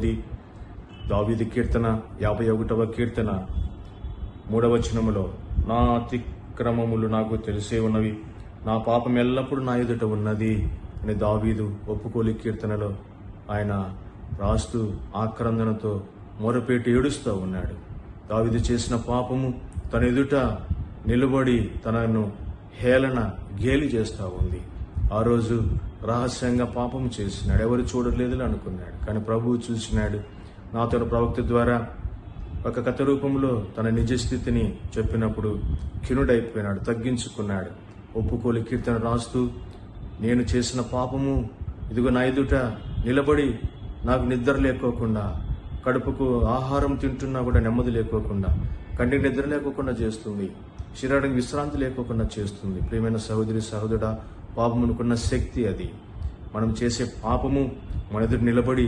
రెండవది దావీదు కీర్తన 51వ కీర్తన 3వ వచనములో, నా అతిక్రమములు నాకు తెలిసే ఉన్నవి, నా పాపం ఎల్లప్పుడూ నా ఎదుట ఉన్నది అని దావీదు ఒప్పుకోలి కీర్తనలో ఆయన రాస్తూ ఆక్రందనతో మొరపేటి ఏడుస్తూ ఉన్నాడు. దావీదు చేసిన పాపము తన ఎదుట నిలబడి తనను హేళన గేలి చేస్తూ ఉంది. ఆ రోజు రహస్యంగా పాపం చేసినాడు, ఎవరు చూడలేదని అనుకున్నాడు. కానీ ప్రభువు చూసినాడు. నాతో ప్రవక్త ద్వారా ఒక కథ రూపంలో తన నిజస్థితిని చెప్పినప్పుడు కినుడైపోయినాడు, తగ్గించుకున్నాడు. ఒప్పుకోలి కీర్తన రాస్తూ, నేను చేసిన పాపము ఇదిగో నా ఎదుట నిలబడి నాకు నిద్ర లేకోకుండా, కడుపుకు ఆహారం తింటున్నా కూడా నెమ్మది లేకోకుండా, కంటికి నిద్ర లేకోకుండా చేస్తుంది, శరీరానికి విశ్రాంతి లేకోకుండా చేస్తుంది. ప్రియమైన సహోదరి సహోదరుడా, పాపమునుకున్న శక్తి అది. మనం చేసే పాపము మన ఎదుట నిలబడి